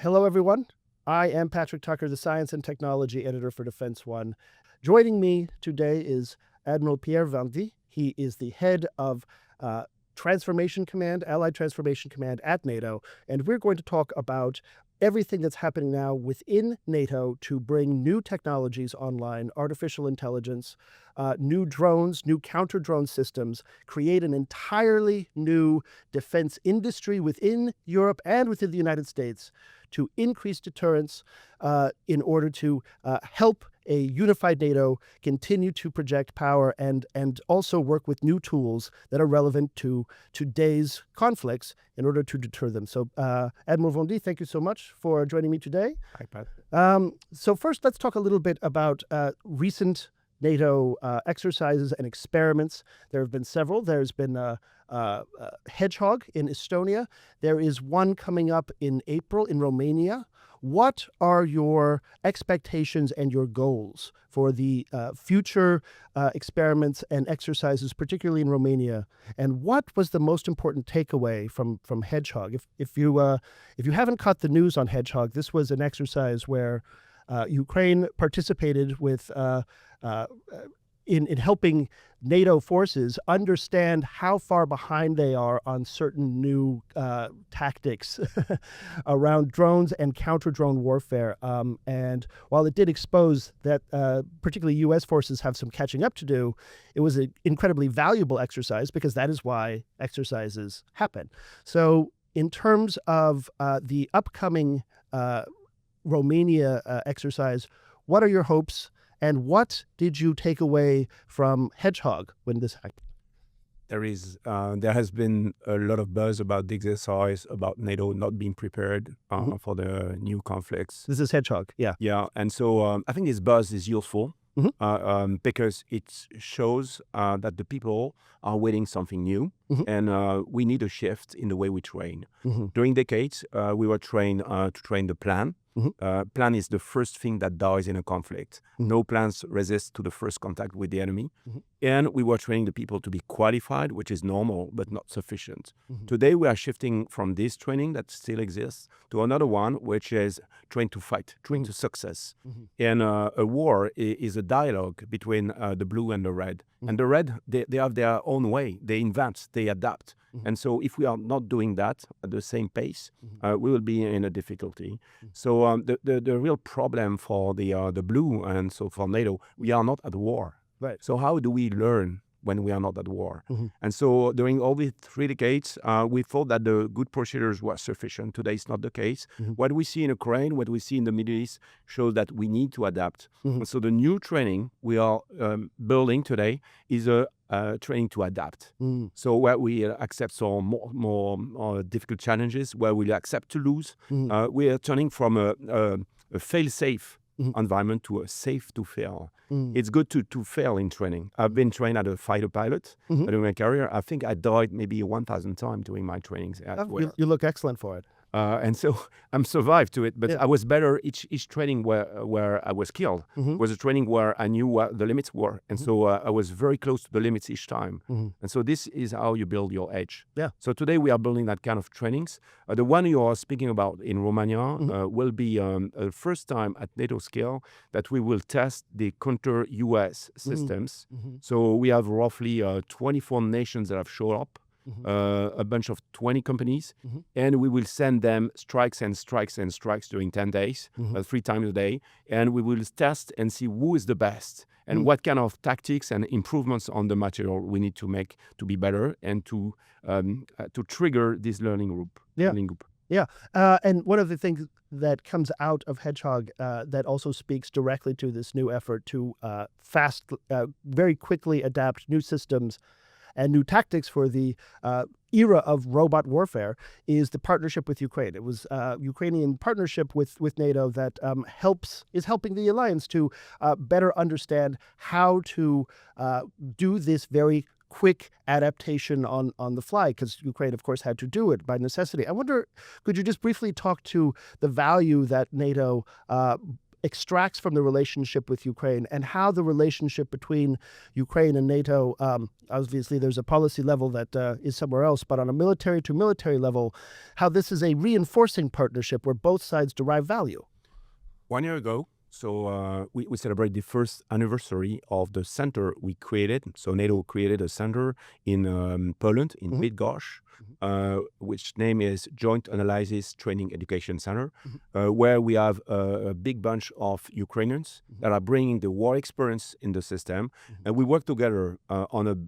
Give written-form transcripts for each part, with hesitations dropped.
Hello, everyone. I am Patrick Tucker, the Science and Technology Editor for Defense One. Joining me today is Admiral Pierre Vandier. He is the head of Transformation Command, Allied Transformation Command at NATO, and we're going to talk about everything that's happening now within NATO to bring new technologies online, artificial intelligence, new drones, new counter-drone systems, create an entirely new defense industry within Europe and within the United States to increase deterrence in order to help a unified NATO continue to project power and also work with new tools that are relevant to today's conflicts in order to deter them. So, Admiral Vandier, thank you so much for joining me today. Hi, Pat. So first, let's talk a little bit about recent NATO exercises and experiments. There have been several. There's been Hedgehog in Estonia. There is one coming up in April in Romania. What are your expectations and your goals for the future experiments and exercises, particularly in Romania? And what was the most important takeaway from Hedgehog? If you haven't caught the news on Hedgehog, this was an exercise where Ukraine participated with in helping NATO forces understand how far behind they are on certain new tactics around drones and counter-drone warfare. And while it did expose that particularly U.S. forces have some catching up to do, it was an incredibly valuable exercise because that is why exercises happen. So in terms of the upcoming Romania exercise, what are your hopes? And what did you take away from Hedgehog when this happened? There has been a lot of buzz about the exercise, about NATO not being prepared for the new conflicts. This is Hedgehog, yeah. Yeah, and so I think this buzz is useful because it shows that the people are waiting something new, and we need a shift in the way we train. During decades, we were trained to train the plan. Plan is the first thing that dies in a conflict. No plans resist to the first contact with the enemy. And we were training the people to be qualified, which is normal, but not sufficient. Today, we are shifting from this training that still exists to another one, which is train to fight, train to success. And a war is a dialogue between the blue and the red. And the red, they have their own way. They invent, they adapt. And so if we are not doing that at the same pace, we will be in a difficulty. So the real problem for the blue and so for NATO, we are not at war. Right. So how do we learn when we are not at war? And so during all these 3 decades, we thought that the good procedures were sufficient. Today is not the case. What we see in Ukraine, what we see in the Middle East shows that we need to adapt. And so the new training we are building today is a training to adapt. So where we accept some more difficult challenges, where we accept to lose, we are turning from a fail-safe environment to a safe to fail. It's good to fail in training. I've been trained as a fighter pilot during my career. I think I died maybe 1,000 times during my trainings. You look excellent for it. And so I'm survived to it, but I was better each training where I was killed was a training where I knew what the limits were. And so I was very close to the limits each time. And so this is how you build your edge. Yeah. So today we are building that kind of trainings. The one you are speaking about in Romania will be the first time at NATO scale that we will test the counter-US systems. So we have roughly 24 nations that have showed up. A bunch of 20 companies, and we will send them strikes and strikes and strikes during 10 days, 3 times a day, and we will test and see who is the best and what kind of tactics and improvements on the material we need to make to be better and to trigger this learning group. Yeah, and one of the things that comes out of Hedgehog that also speaks directly to this new effort to very quickly adapt new systems and new tactics for the era of robot warfare is the partnership with Ukraine. It was Ukrainian partnership with NATO that is helping the alliance to better understand how to do this very quick adaptation on the fly, because Ukraine, of course, had to do it by necessity. I wonder, could you just briefly talk to the value that NATO extracts from the relationship with Ukraine and how the relationship between Ukraine and NATO, obviously there's a policy level that is somewhere else, but on a military to military level, how this is a reinforcing partnership where both sides derive value. 1 year ago, we celebrate the first anniversary of the center we created. So NATO created a center in Poland, in Bydgoszcz, which name is Joint Analysis Training Education Center, where we have a big bunch of Ukrainians that are bringing the war experience in the system, and we work together on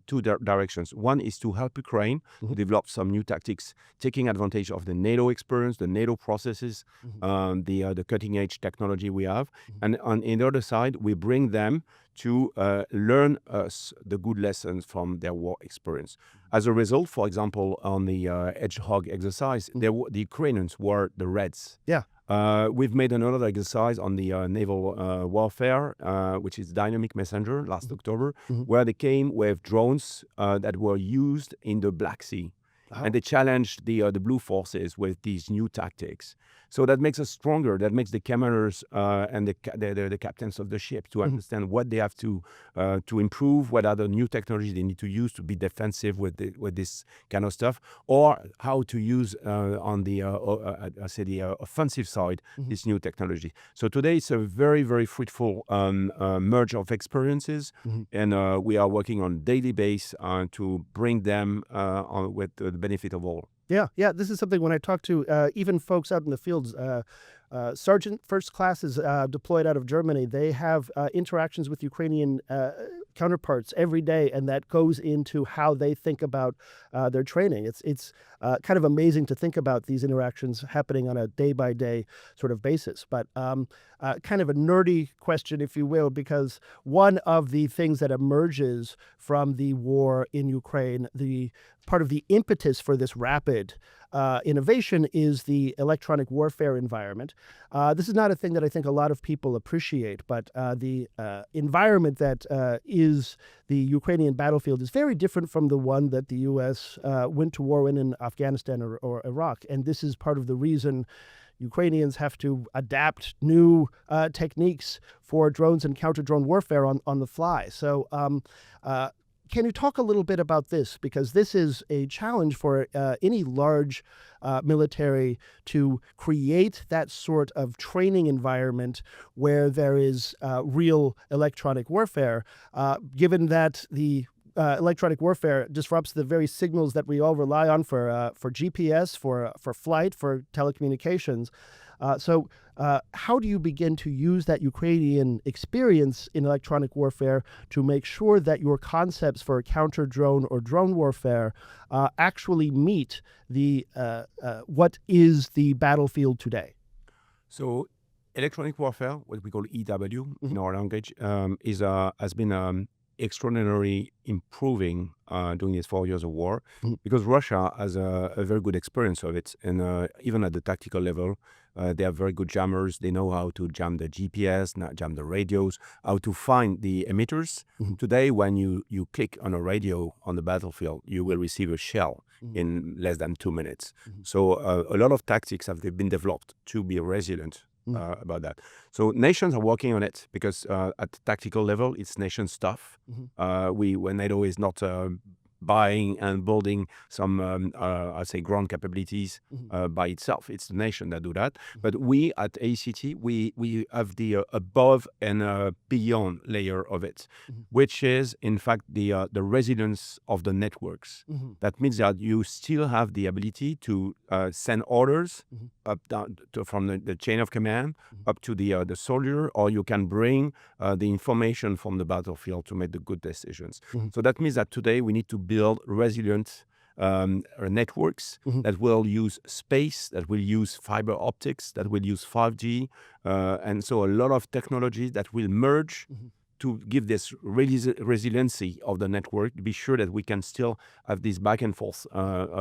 two directions. One is to help Ukraine to develop some new tactics, taking advantage of the NATO experience, the NATO processes, the cutting-edge technology we have, and on the other side, we bring them to learn us the good lessons from their war experience. As a result, for example, on the Hedgehog exercise, the Ukrainians were the Reds. Yeah. We've made another exercise on the naval warfare, which is Dynamic Messenger, last October, where they came with drones that were used in the Black Sea. And they challenged the blue forces with these new tactics. So that makes us stronger. That makes the commanders and the captains of the ship to understand what they have to improve, what are the new technologies they need to use to be defensive with this kind of stuff, or how to use on the offensive side this new technology. So today it's a very, very fruitful merge of experiences, and we are working on daily basis to bring them on with the benefit of all. Yeah. This is something when I talk to even folks out in the fields, Sergeant First Class is deployed out of Germany. They have interactions with Ukrainian counterparts every day, and that goes into how they think about their training. It's kind of amazing to think about these interactions happening on a day-by-day sort of basis. But kind of a nerdy question, if you will, because one of the things that emerges from the war in Ukraine, the part of the impetus for this rapid innovation is the electronic warfare environment. This is not a thing that I think a lot of people appreciate, but the environment that is the Ukrainian battlefield is very different from the one that the U.S. Went to war in Afghanistan or Iraq. And this is part of the reason Ukrainians have to adapt new techniques for drones and counter-drone warfare on the fly. So can you talk a little bit about this? Because this is a challenge for any large military to create that sort of training environment where there is real electronic warfare, given that the electronic warfare disrupts the very signals that we all rely on for GPS, for flight, for telecommunications. So how do you begin to use that Ukrainian experience in electronic warfare to make sure that your concepts for counter-drone or drone warfare actually meet the what is the battlefield today? So electronic warfare, what we call EW in our language, has been extraordinarily improving during these 4 years of war, because Russia has a very good experience of it, and even at the tactical level, they are very good jammers. They know how to jam the GPS, jam the radios, how to find the emitters. Today, when you click on a radio on the battlefield, you will receive a shell in less than 2 minutes. So a lot of tactics have been developed to be resilient about that. So nations are working on it, because at the tactical level, it's nation stuff. When NATO is not buying and building some, I'd say, ground capabilities by itself. It's the nation that do that. But we at ACT, we have the above and beyond layer of it, which is, in fact, the resilience of the networks. That means that you still have the ability to send orders up down from the chain of command up to the soldier, or you can bring the information from the battlefield to make the good decisions. So that means that today we need to build resilient networks that will use space, that will use fiber optics, that will use 5G, and so a lot of technologies that will merge to give this resiliency of the network, to be sure that we can still have this back and forth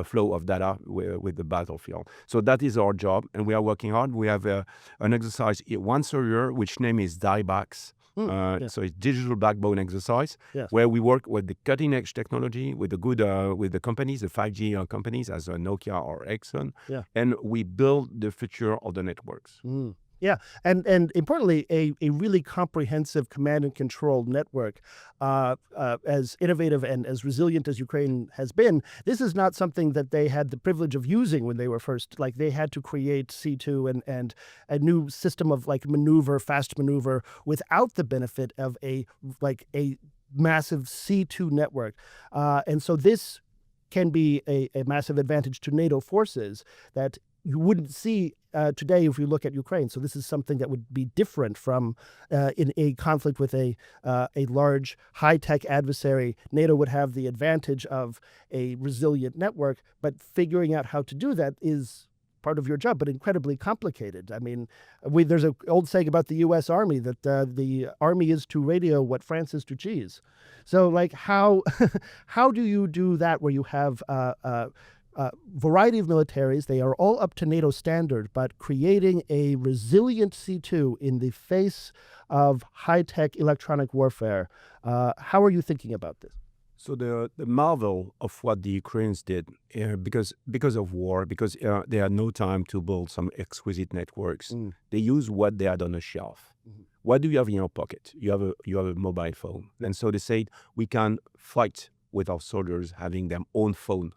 flow of data with the battlefield. So that is our job, and we are working hard. We have an exercise once a year, which name is DIBAX. So it's digital backbone exercise, where we work with the cutting edge technology, with the good, with the companies, the 5G companies as Nokia or Ericsson, and we build the future of the networks. Yeah, and importantly, a really comprehensive command and control network, as innovative and as resilient as Ukraine has been. This is not something that they had the privilege of using when they were first. Like they had to create C2 and a new system of like fast maneuver, without the benefit of a massive C2 network, and so this can be a massive advantage to NATO forces that you wouldn't see today if you look at Ukraine. So this is something that would be different from in a conflict with a large high-tech adversary. NATO would have the advantage of a resilient network, but figuring out how to do that is part of your job, but incredibly complicated. I mean, there's an old saying about the U.S. Army that the Army is to radio what France is to cheese. So, like, how do you do that where you have variety of militaries? They are all up to NATO standard, but creating a resilient C2 in the face of high-tech electronic warfare. How are you thinking about this? So the marvel of what the Ukrainians did, because of war, because they had no time to build some exquisite networks, they used what they had on the shelf. What do you have in your pocket? You have a mobile phone, and so they said we can fight with our soldiers having their own phone.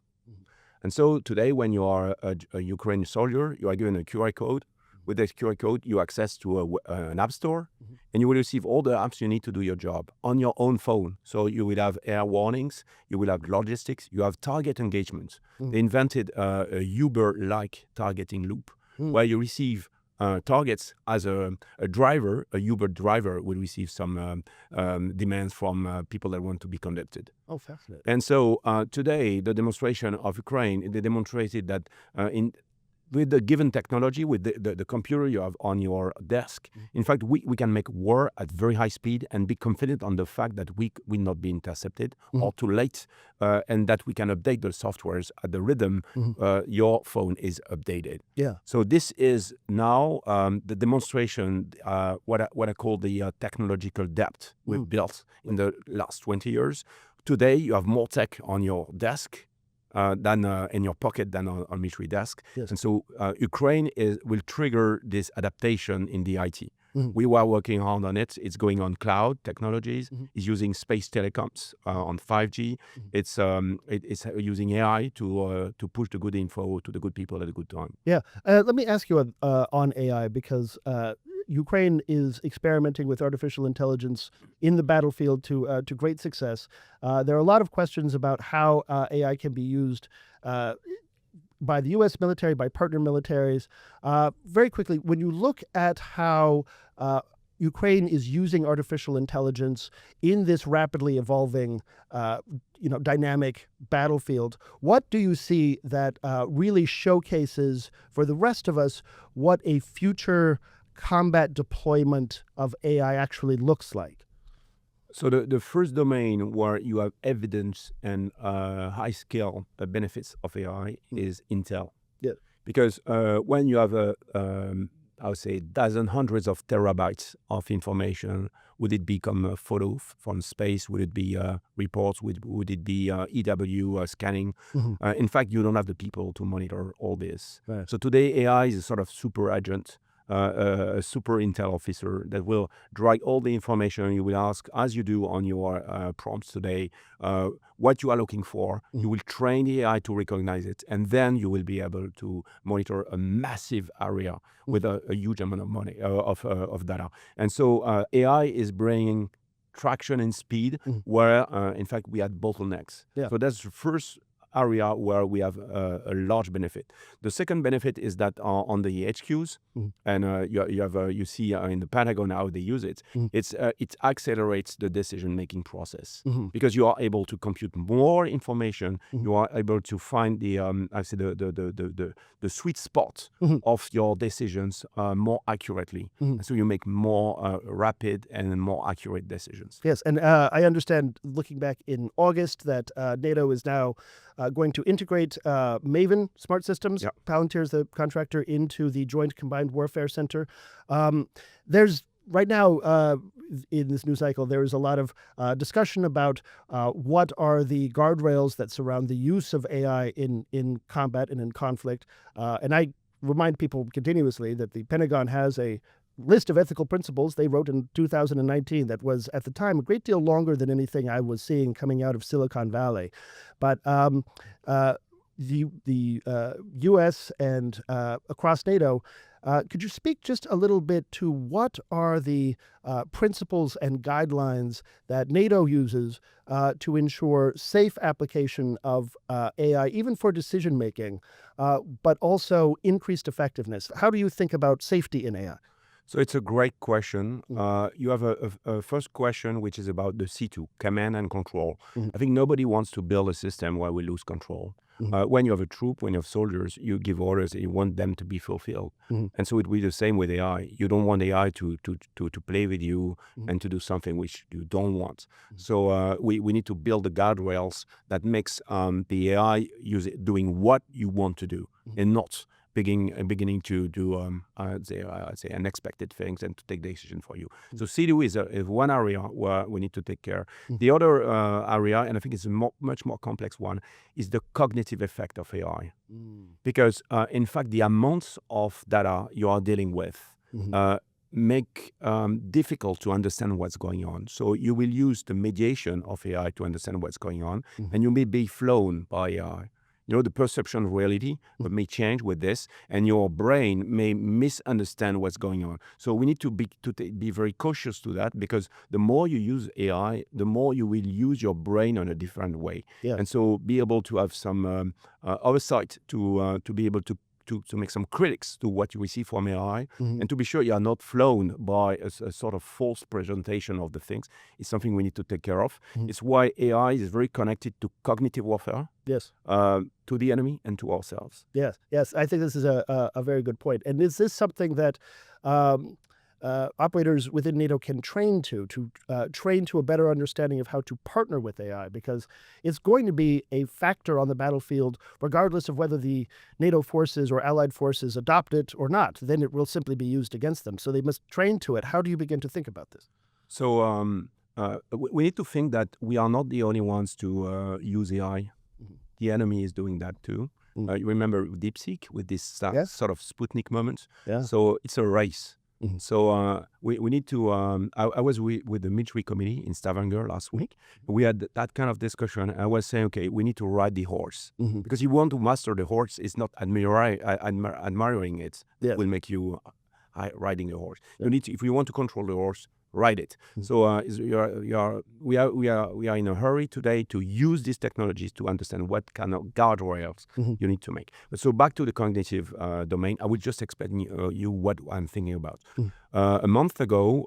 And so today, when you are a Ukrainian soldier, you are given a QR code. With this QR code, you access to an app store, and you will receive all the apps you need to do your job on your own phone. So you will have air warnings, you will have logistics, you have target engagement. They invented a Uber-like targeting loop, where you receive targets as a driver. A Uber driver will receive some demands from people that want to be conducted. Oh, fascinating. And so today, the demonstration of Ukraine, they demonstrated that with the given technology, with the computer you have on your desk, in fact, we can make war at very high speed and be confident on the fact that we will not be intercepted or too late, and that we can update the softwares at the rhythm your phone is updated. Yeah. So this is now the demonstration, what I call the technological depth we've built in the last 20 years. Today, you have more tech on your desk than in your pocket than on military desk. Yes. And so Ukraine will trigger this adaptation in the IT. We were working hard on it. It's going on cloud technologies. It's using space telecoms on 5G. It's using AI to push the good info to the good people at a good time. Yeah. Let me ask you on AI, because Ukraine is experimenting with artificial intelligence in the battlefield to great success. There are a lot of questions about how AI can be used by the U.S. military, by partner militaries. Very quickly, when you look at how Ukraine is using artificial intelligence in this rapidly evolving, dynamic battlefield, what do you see that really showcases for the rest of us what a future combat deployment of AI actually looks like? So the first domain where you have evidence and high-scale benefits of AI is intel. Yeah. Because when you have I would say hundreds of terabytes of information, would it become a photo from space? Would it be reports? Would it be EW scanning? In fact, you don't have the people to monitor all this. Right. So today, AI is a sort of super agent, a super intel officer that will drag all the information. You will ask, as you do on your prompts today, what you are looking for. You will train the AI to recognize it, and then you will be able to monitor a massive area with a huge amount of money of data. And so AI is bringing traction and speed where, in fact, we had bottlenecks. Yeah. So that's the first area where we have a large benefit. The second benefit is that on the HQs, and you see in the Pentagon how they use it. It accelerates the decision-making process because you are able to compute more information. You are able to find the sweet spot of your decisions more accurately. So you make more rapid and more accurate decisions. Yes, and I understand, looking back in August, that NATO is now going to integrate Maven Smart Systems, Palantir's the contractor, into the Joint Combined Warfare Center. There's right now, in this new cycle, there is a lot of discussion about what are the guardrails that surround the use of AI in combat and in conflict. And I remind people continuously that the Pentagon has a list of ethical principles they wrote in 2019 that was, at the time, a great deal longer than anything I was seeing coming out of Silicon Valley. But the U.S. and across NATO, could you speak just a little bit to what are the principles and guidelines that NATO uses to ensure safe application of AI, even for decision making, but also increased effectiveness? How do you think about safety in AI? So it's a great question. You have a first question, which is about the C2, command and control. I think nobody wants to build a system where we lose control. When you have a troop, when you have soldiers, you give orders and you want them to be fulfilled. And so it will be the same with AI. You don't want AI to play with you and to do something which you don't want. So we need to build the guardrails that makes the AI doing what you want to do and not beginning to do I'd say unexpected things and to take decision for you. So C2 is one area where we need to take care. The other area, and I think it's a much more complex one, is the cognitive effect of AI. Because in fact, the amounts of data you are dealing with make difficult to understand what's going on. So you will use the mediation of AI to understand what's going on, and you may be flown by AI. You know, the perception of reality may change with this, and your brain may misunderstand what's going on. So we need to be very cautious to that, because the more you use AI, the more you will use your brain in a different way. Yeah. And so be able to have some oversight to be able to make some critics to what you receive from AI, and to be sure you are not flown by a sort of false presentation of the things. It's something we need to take care of. It's why AI is very connected to cognitive warfare. Yes. To the enemy and to ourselves. Yes. I think this is a very good point. And is this something that operators within NATO can train to train to a better understanding of how to partner with AI? Because it's going to be a factor on the battlefield, regardless of whether the NATO forces or allied forces adopt it or not. Then it will simply be used against them. So they must train to it. How do you begin to think about this? So we need to think that we are not the only ones to use AI. The enemy is doing that too. You remember DeepSeek with this sort of Sputnik moment? Yeah. So it's a race. So we need to, I was with the military committee in Stavanger last week. We had that kind of discussion. I was saying, okay, we need to ride the horse. Because you want to master the horse, it's not admiring it. Yes. Will make you riding a horse. You need to, if you want to control the horse, ride it. So we are in a hurry today to use these technologies to understand what kind of guardrails you need to make. But so back to the cognitive domain, I would just explain you what I'm thinking about. A month ago,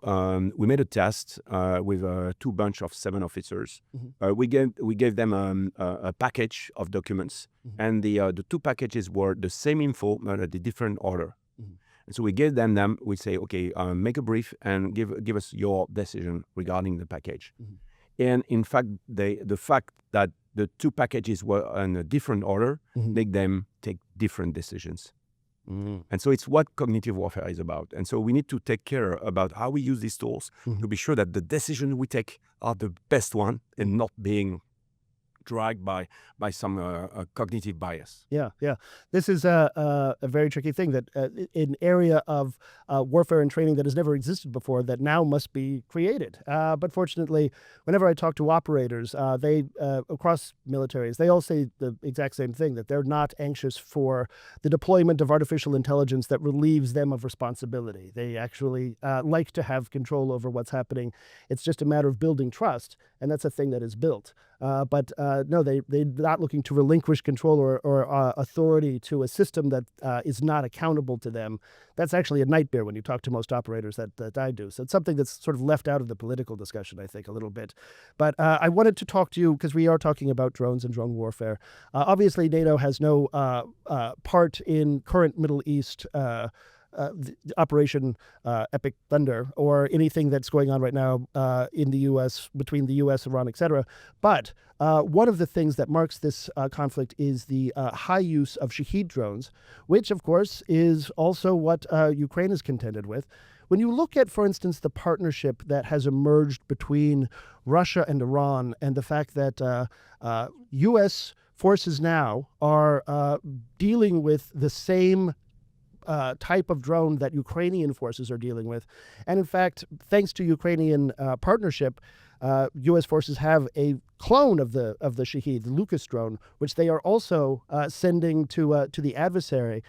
we made a test with two bunch of 7 officers. We gave them a package of documents, and the 2 packages were the same info but at a different order. And so we gave them, we say, okay, make a brief and give us your decision regarding the package. And in fact, the fact that the 2 packages were in a different order make them take different decisions. And so it's what cognitive warfare is about. And so we need to take care about how we use these tools to be sure that the decisions we take are the best one and not being dragged by some cognitive bias. Yeah. This is a very tricky thing, that an area of warfare and training that has never existed before that now must be created. But fortunately, whenever I talk to operators, they across militaries, they all say the exact same thing, that they're not anxious for the deployment of artificial intelligence that relieves them of responsibility. They actually like to have control over what's happening. It's just a matter of building trust, and that's a thing that is built. But no, they're not looking to relinquish control or authority to a system that is not accountable to them. That's actually a nightmare when you talk to most operators that I do. So it's something that's sort of left out of the political discussion, I think, a little bit. But I wanted to talk to you, because we are talking about drones and drone warfare. Obviously, NATO has no part in current Middle East the Operation Epic Thunder, or anything that's going on right now in the U.S., between the U.S., Iran, etc. But one of the things that marks this conflict is the high use of Shahed drones, which, of course, is also what Ukraine is contended with. When you look at, for instance, the partnership that has emerged between Russia and Iran, and the fact that U.S. forces now are dealing with the same type of drone that Ukrainian forces are dealing with. And in fact, thanks to Ukrainian partnership, U.S. forces have a clone of the Shahed, the Lucas drone, which they are also sending to the adversary.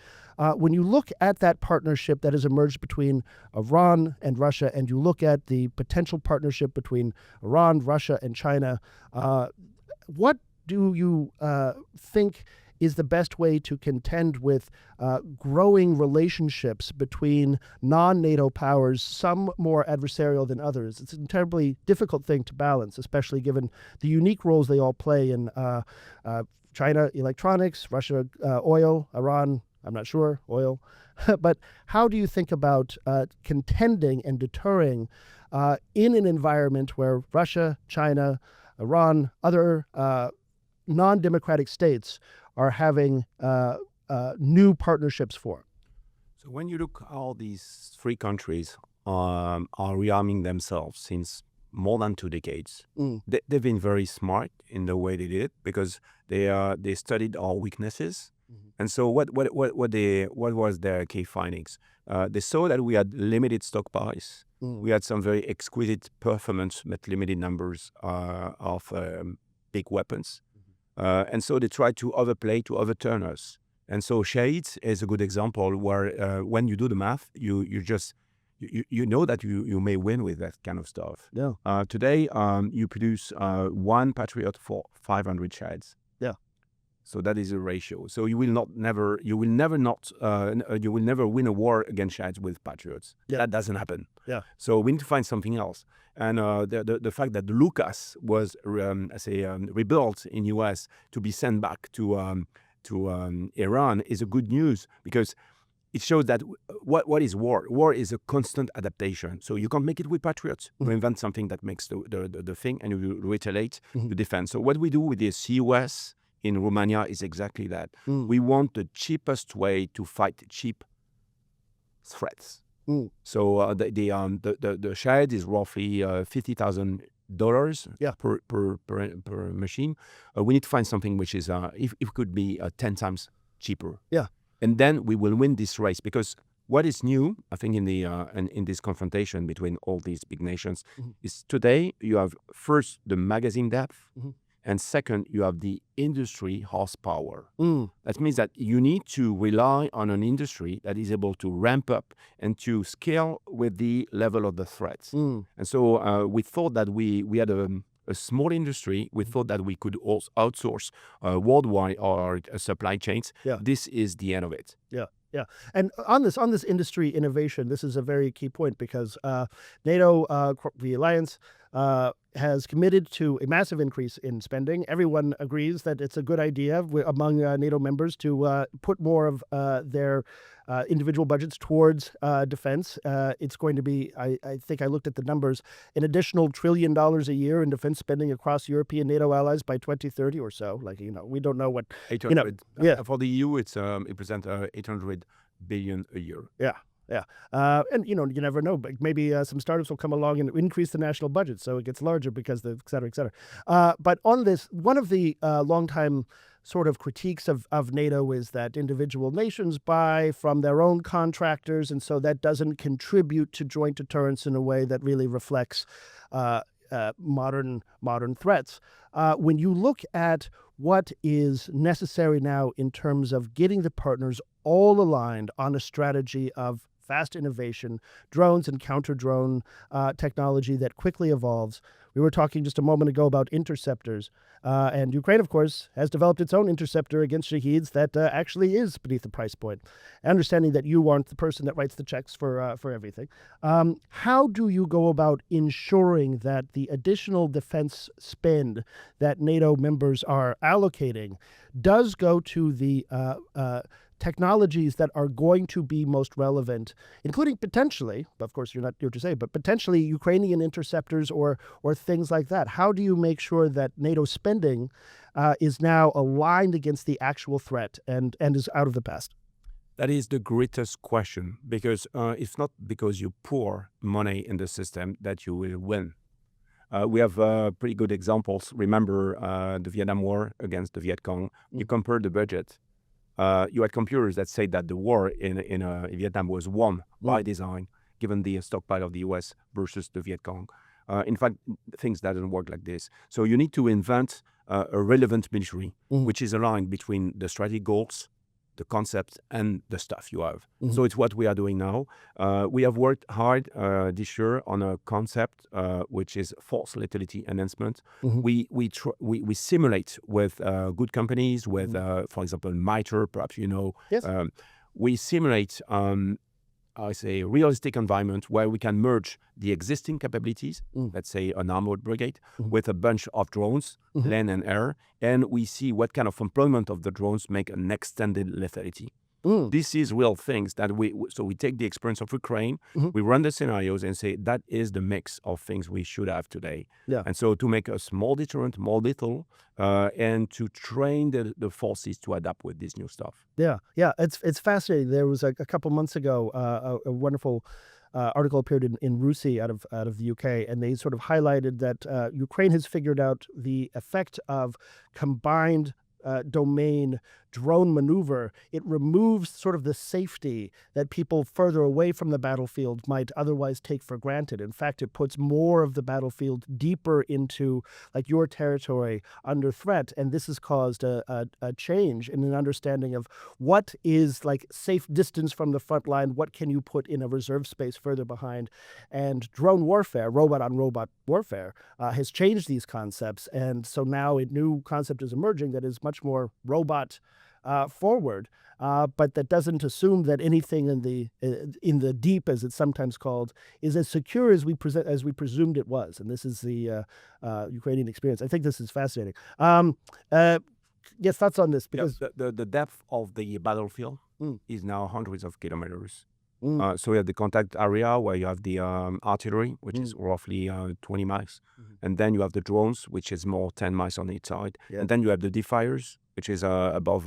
When you look at that partnership that has emerged between Iran and Russia, and you look at the potential partnership between Iran, Russia, and China, what do you think is the best way to contend with growing relationships between non-NATO powers, some more adversarial than others? It's a terribly difficult thing to balance, especially given the unique roles they all play in China, electronics, Russia, oil, Iran, I'm not sure, oil. But how do you think about contending and deterring in an environment where Russia, China, Iran, other non-democratic states are having new partnerships for? So when you look at all these three countries are rearming themselves since more than 2 decades. They've been very smart in the way they did it because they studied our weaknesses. And so what was their key findings? They saw that we had limited stockpiles. We had some very exquisite performance, but limited numbers of big weapons. And so they tried to overplay, to overturn us. And so Shades is a good example where when you do the math, you know that you may win with that kind of stuff. Yeah. Today, you produce one Patriot for 500 Shades. Yeah. So that is a ratio. So you will never win a war against Shades with Patriots. Yeah. That doesn't happen. Yeah. So we need to find something else. And the fact that the Lucas was rebuilt in US to be sent back to Iran is a good news because it shows that what is war? War is a constant adaptation. So you can't make it with Patriots. You invent something that makes the thing and you retaliate the defense. So what we do with the CUS in Romania is exactly that. We want the cheapest way to fight cheap threats. So the Shahid is roughly $50,000 per machine. We need to find something which is if it could be 10 times cheaper. Yeah, and then we will win this race because what is new, I think, in this confrontation between all these big nations is today you have first the magazine depth. And second, you have the industry horsepower. That means that you need to rely on an industry that is able to ramp up and to scale with the level of the threats. And so we thought that we had a small industry. We thought that we could also outsource worldwide our supply chains. Yeah. This is the end of it. Yeah. Yeah, and on this industry innovation, this is a very key point because NATO, the alliance, has committed to a massive increase in spending. Everyone agrees that it's a good idea among NATO members to put more of their individual budgets towards defense. It's going to be, I think I looked at the numbers, an additional $1 trillion a year in defense spending across European NATO allies by 2030 or so. Like, we don't know what 800. Yeah. For the EU, it represents 800 billion a year. Yeah. Yeah. And, you never know, but maybe some startups will come along and increase the national budget so it gets larger because et cetera, et cetera. But on this, one of the longtime sort of critiques of NATO is that individual nations buy from their own contractors, and so that doesn't contribute to joint deterrence in a way that really reflects modern threats. When you look at what is necessary now in terms of getting the partners all aligned on a strategy of fast innovation, drones and counter-drone technology that quickly evolves. We were talking just a moment ago about interceptors. And Ukraine, of course, has developed its own interceptor against Shaheeds that actually is beneath the price point. Understanding that you aren't the person that writes the checks for everything. How do you go about ensuring that the additional defense spend that NATO members are allocating does go to the technologies that are going to be most relevant, including potentially, of course you're not here to say, but potentially Ukrainian interceptors or things like that? How do you make sure that NATO spending is now aligned against the actual threat and is out of the past? That is the greatest question, because it's not because you pour money in the system that you will win. We have pretty good examples. Remember the Vietnam War against the Viet Cong. You compare the budget. you had computers that said that the war in Vietnam was won by design, given the stockpile of the US versus the Viet Cong. In fact, things doesn't work like this. So you need to invent a relevant military, which is aligned between the strategic goals, the concept, and the stuff you have. So it's what we are doing now. We have worked hard this year on a concept which is force lethality enhancement. We simulate with good companies, with, for example, MITRE, perhaps you know. Yes. We simulate I say, realistic environment where we can merge the existing capabilities, let's say an armored brigade, with a bunch of drones, land and air, and we see what kind of employment of the drones make an extended lethality. This is real things that so we take the experience of Ukraine, we run the scenarios and say that is the mix of things we should have today. Yeah. And so to make us more deterrent, more lethal, and to train the forces to adapt with this new stuff. Yeah, yeah, it's fascinating. There was a couple months ago a wonderful article appeared in Rusi out of the UK, and they sort of highlighted that Ukraine has figured out the effect of combined domain drone maneuver. It removes sort of the safety that people further away from the battlefield might otherwise take for granted. In fact, it puts more of the battlefield deeper into like your territory under threat. And this has caused a change in an understanding of what is like safe distance from the front line, what can you put in a reserve space further behind. And drone warfare, robot on robot warfare, has changed these concepts. And so now a new concept is emerging that is much more robot forward, but that doesn't assume that anything in the deep, as it's sometimes called, is as secure as we presumed it was. And this is the Ukrainian experience. I think this is fascinating. Yes, thoughts on this? Because the depth of the battlefield is now hundreds of kilometers. So you have the contact area where you have the artillery, which is roughly 20 miles. And then you have the drones, which is more 10 miles on each side. Yeah. And then you have the defiers, which is above,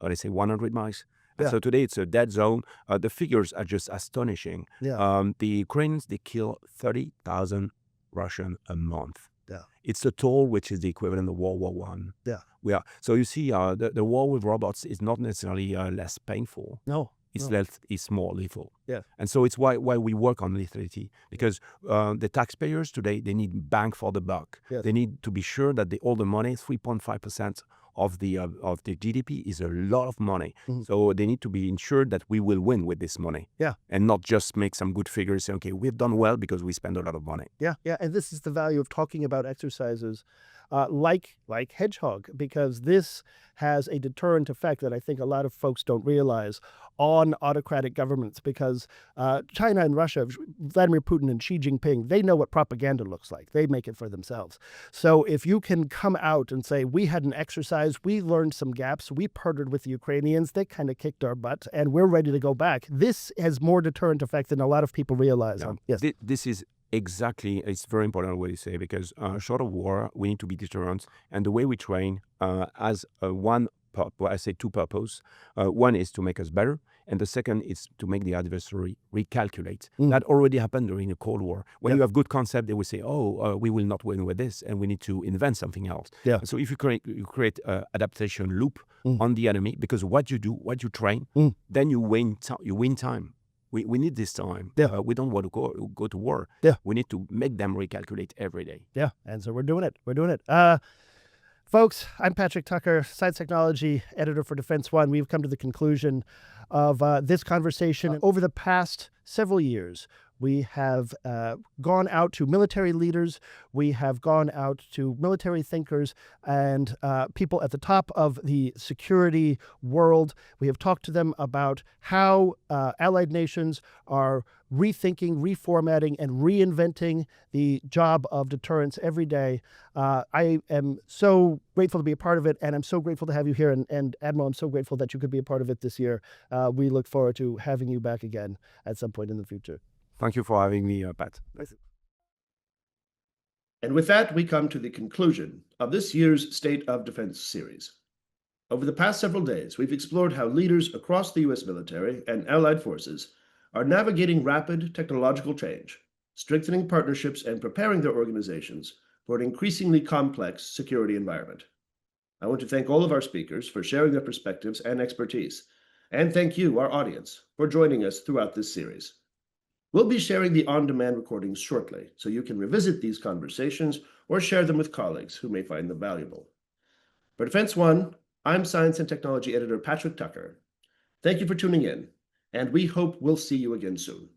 let's say, 100 miles. And so today it's a dead zone. The figures are just astonishing. Yeah. The Ukrainians, they kill 30,000 Russians a month. Yeah. It's a toll which is the equivalent of World War I. Yeah. So you see, the war with robots is not necessarily less painful. No. It's more lethal. Yeah. And so it's why we work on lethality, because the taxpayers today, they need bang for the buck. Yes. They need to be sure that all the money, 3.5% of the GDP is a lot of money. So they need to be ensured that we will win with this money. Yeah. And not just make some good figures, say, okay, we've done well because we spend a lot of money. Yeah. Yeah. And this is the value of talking about exercises like Hedgehog, because this has a deterrent effect that I think a lot of folks don't realize on autocratic governments, because China and Russia, Vladimir Putin and Xi Jinping, they know what propaganda looks like. They make it for themselves. So if you can come out and say, we had an exercise, we learned some gaps, we partnered with the Ukrainians, they kind of kicked our butt, and we're ready to go back. This has more deterrent effect than a lot of people realize. Yeah. Yes. This is exactly, it's very important what you say, because short of war, we need to be deterrent. And the way we train has two purposes. One is to make us better, and the second is to make the adversary recalculate. That already happened during the Cold War. When you have good concept, they will say, we will not win with this, and we need to invent something else. Yeah. So if you create adaptation loop on the enemy, because what you do, what you train, then you win time. We need this time. Yeah. We don't want to go to war. Yeah. We need to make them recalculate every day. Yeah. And so we're doing it. Folks, I'm Patrick Tucker, Science Technology Editor for Defense One. We've come to the conclusion of this conversation. Over the past several years, we have gone out to military leaders, we have gone out to military thinkers and people at the top of the security world. We have talked to them about how allied nations are rethinking, reformatting, and reinventing the job of deterrence every day. I am so grateful to be a part of it, and I'm so grateful to have you here. And Admiral, I'm so grateful that you could be a part of it this year. We look forward to having you back again at some point in the future. Thank you for having me, Pat. And with that, we come to the conclusion of this year's State of Defense series. Over the past several days, we've explored how leaders across the U.S. military and allied forces are navigating rapid technological change, strengthening partnerships, and preparing their organizations for an increasingly complex security environment. I want to thank all of our speakers for sharing their perspectives and expertise, and thank you, our audience, for joining us throughout this series. We'll be sharing the on-demand recordings shortly, so you can revisit these conversations or share them with colleagues who may find them valuable. For Defense One, I'm Science and Technology Editor Patrick Tucker. Thank you for tuning in, and we hope we'll see you again soon.